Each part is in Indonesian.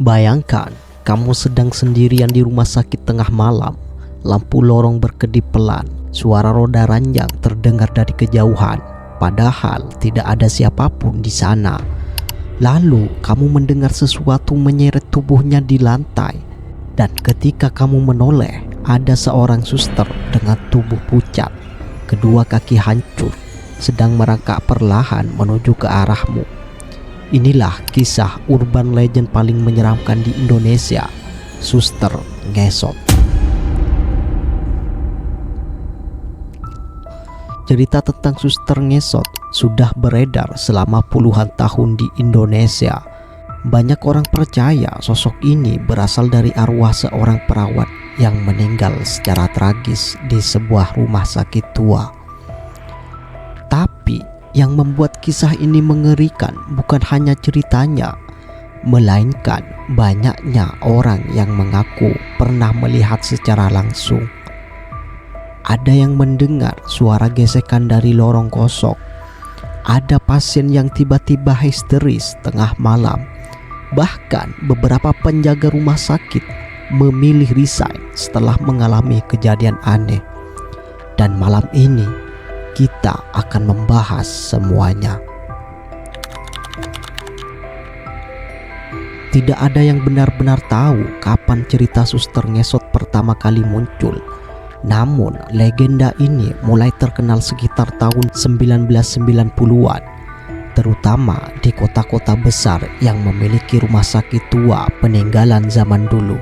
Bayangkan, kamu sedang sendirian di rumah sakit tengah malam. Lampu lorong berkedip pelan, suara roda ranjang terdengar dari kejauhan, padahal tidak ada siapapun di sana. Lalu kamu mendengar sesuatu menyeret tubuhnya di lantai, dan ketika kamu menoleh, ada seorang suster dengan tubuh pucat, kedua kaki hancur, sedang merangkak perlahan menuju ke arahmu. Inilah kisah urban legend paling menyeramkan di Indonesia, Suster Ngesot. Cerita tentang Suster Ngesot sudah beredar selama puluhan tahun di Indonesia. Banyak orang percaya sosok ini berasal dari arwah seorang perawat yang meninggal secara tragis di sebuah rumah sakit tua. Tapi yang membuat kisah ini mengerikan bukan hanya ceritanya, melainkan banyaknya orang yang mengaku pernah melihat secara langsung. Ada yang mendengar suara gesekan dari lorong kosong. Ada pasien yang tiba-tiba histeris tengah malam. Bahkan beberapa penjaga rumah sakit memilih resign setelah mengalami kejadian aneh. Dan malam ini kita akan membahas semuanya. Tidak ada yang benar-benar tahu kapan cerita Suster Ngesot pertama kali muncul. Namun legenda ini mulai terkenal sekitar tahun 1990-an, terutama di kota-kota besar yang memiliki rumah sakit tua peninggalan zaman dulu.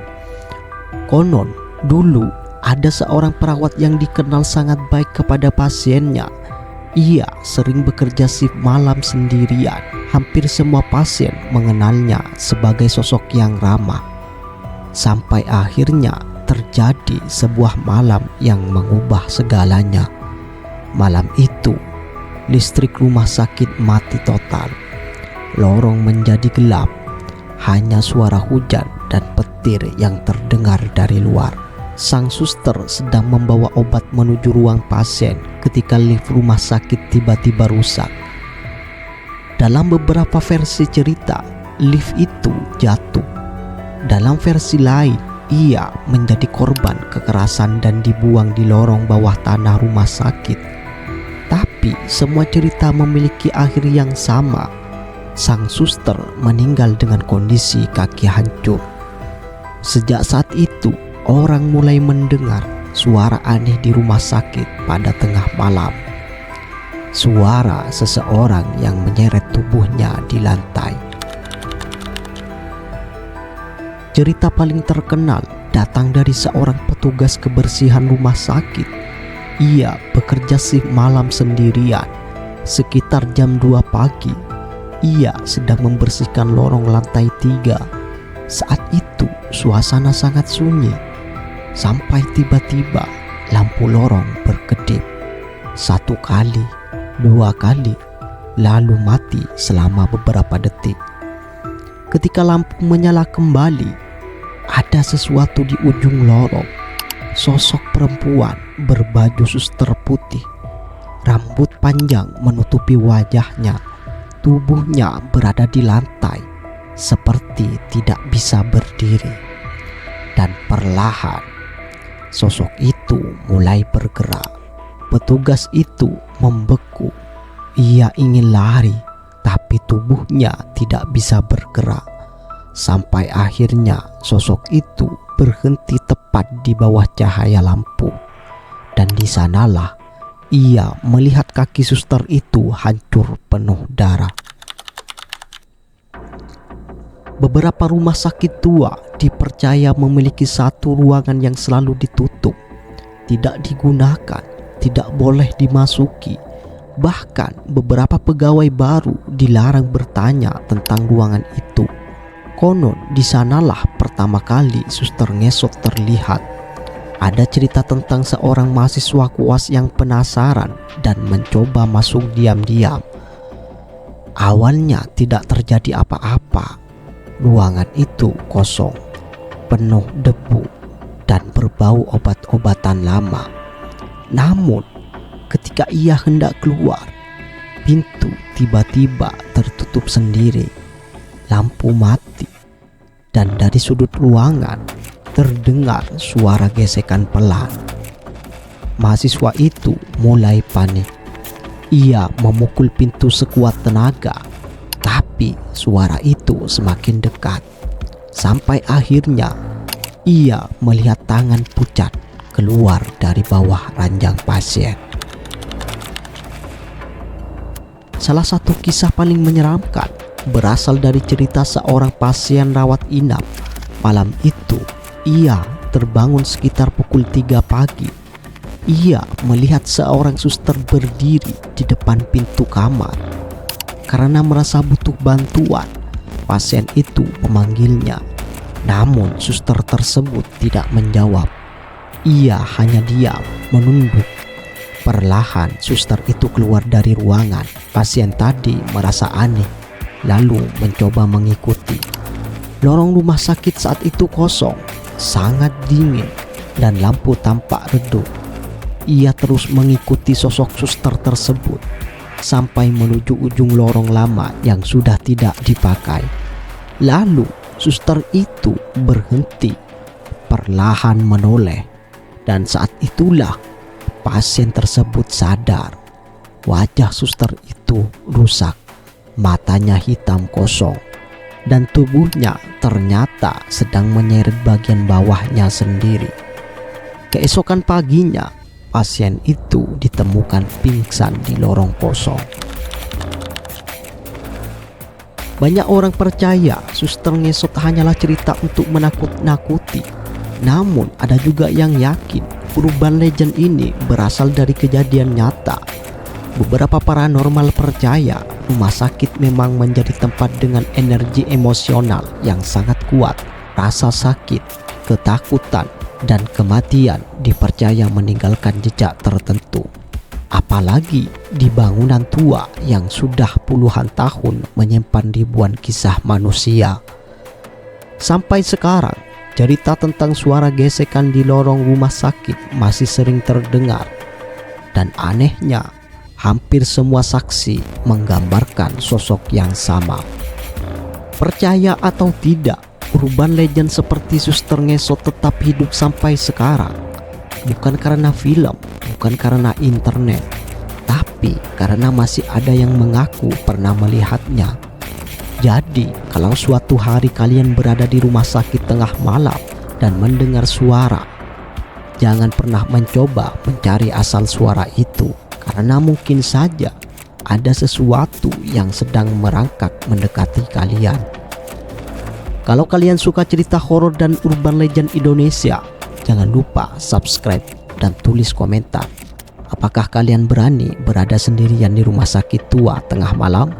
Konon dulu ada seorang perawat yang dikenal sangat baik kepada pasiennya. Ia sering bekerja shift malam sendirian. Hampir semua pasien mengenalnya sebagai sosok yang ramah. Sampai akhirnya terjadi sebuah malam yang mengubah segalanya. Malam itu, listrik rumah sakit mati total. Lorong menjadi gelap. Hanya suara hujan dan petir yang terdengar dari luar. Sang suster sedang membawa obat menuju ruang pasien ketika lift rumah sakit tiba-tiba rusak. Dalam beberapa versi cerita, lift itu jatuh. Dalam versi lain, ia menjadi korban kekerasan dan dibuang di lorong bawah tanah rumah sakit. Tapi semua cerita memiliki akhir yang sama. Sang suster meninggal dengan kondisi kaki hancur. Sejak saat itu, orang mulai mendengar suara aneh di rumah sakit pada tengah malam. Suara seseorang yang menyeret tubuhnya di lantai. Cerita paling terkenal datang dari seorang petugas kebersihan rumah sakit. Ia bekerja shift malam sendirian. Sekitar jam 2 pagi, ia sedang membersihkan lorong lantai 3. Saat itu suasana sangat sunyi. Sampai tiba-tiba lampu lorong berkedip. 1 kali, 2 kali, lalu mati selama beberapa detik. Ketika lampu menyala kembali, ada sesuatu di ujung lorong. Sosok perempuan berbaju suster putih. Rambut panjang menutupi wajahnya. Tubuhnya berada di lantai, seperti tidak bisa berdiri. Dan perlahan, sosok itu mulai bergerak. Petugas itu membeku. Ia ingin lari, tapi tubuhnya tidak bisa bergerak. Sampai akhirnya sosok itu berhenti tepat di bawah cahaya lampu. Dan di sanalah ia melihat kaki suster itu hancur penuh darah. Beberapa rumah sakit tua dipercaya memiliki satu ruangan yang selalu ditutup, tidak digunakan, tidak boleh dimasuki. Bahkan beberapa pegawai baru dilarang bertanya tentang ruangan itu. Konon di sanalah pertama kali Suster Ngesot terlihat. Ada cerita tentang seorang mahasiswa koas yang penasaran dan mencoba masuk diam-diam. Awalnya tidak terjadi apa-apa. Ruangan itu kosong, penuh debu, dan berbau obat-obatan lama. Namun, ketika ia hendak keluar, pintu tiba-tiba tertutup sendiri. Lampu mati. dan dari sudut ruangan terdengar suara gesekan pelan. Mahasiswa itu mulai panik. Ia memukul pintu sekuat tenaga, tapi suara itu semakin dekat. Sampai akhirnya ia melihat tangan pucat keluar dari bawah ranjang pasien. Salah satu kisah paling menyeramkan berasal dari cerita seorang pasien rawat inap. Malam itu ia terbangun sekitar pukul 3 pagi. Ia melihat seorang suster berdiri di depan pintu kamar. Karena merasa butuh bantuan, pasien itu memanggilnya. Namun suster tersebut tidak menjawab. Ia hanya diam, menunduk. Perlahan suster itu keluar dari ruangan. Pasien tadi merasa aneh, lalu mencoba mengikuti. Lorong rumah sakit saat itu kosong, sangat dingin, dan lampu tampak redup. Ia terus mengikuti sosok suster tersebut sampai menuju ujung lorong lama yang sudah tidak dipakai. Lalu suster itu berhenti, perlahan menoleh, dan saat itulah pasien tersebut sadar. Wajah suster itu rusak, matanya hitam kosong, dan tubuhnya ternyata sedang menyeret bagian bawahnya sendiri. Keesokan paginya, pasien itu ditemukan pingsan di lorong kosong. Banyak orang percaya suster ngesot hanyalah cerita untuk menakut-nakuti. Namun ada juga yang yakin urban legend ini berasal dari kejadian nyata. Beberapa paranormal percaya rumah sakit memang menjadi tempat dengan energi emosional yang sangat kuat. Rasa sakit, ketakutan, dan kematian dipercaya meninggalkan jejak tertentu. Apalagi di bangunan tua yang sudah puluhan tahun menyimpan ribuan kisah manusia. Sampai sekarang, cerita tentang suara gesekan di lorong rumah sakit masih sering terdengar. Dan anehnya, hampir semua saksi menggambarkan sosok yang sama. Percaya atau tidak, urban legend seperti suster ngesot tetap hidup sampai sekarang. Bukan karena film, bukan karena internet, tapi karena masih ada yang mengaku pernah melihatnya. Jadi, kalau suatu hari kalian berada di rumah sakit tengah malam dan mendengar suara, jangan pernah mencoba mencari asal suara itu, karena mungkin saja ada sesuatu yang sedang merangkak mendekati kalian. Kalau kalian suka cerita horor dan urban legend Indonesia, jangan lupa subscribe dan tulis komentar. Apakah kalian berani berada sendirian di rumah sakit tua tengah malam?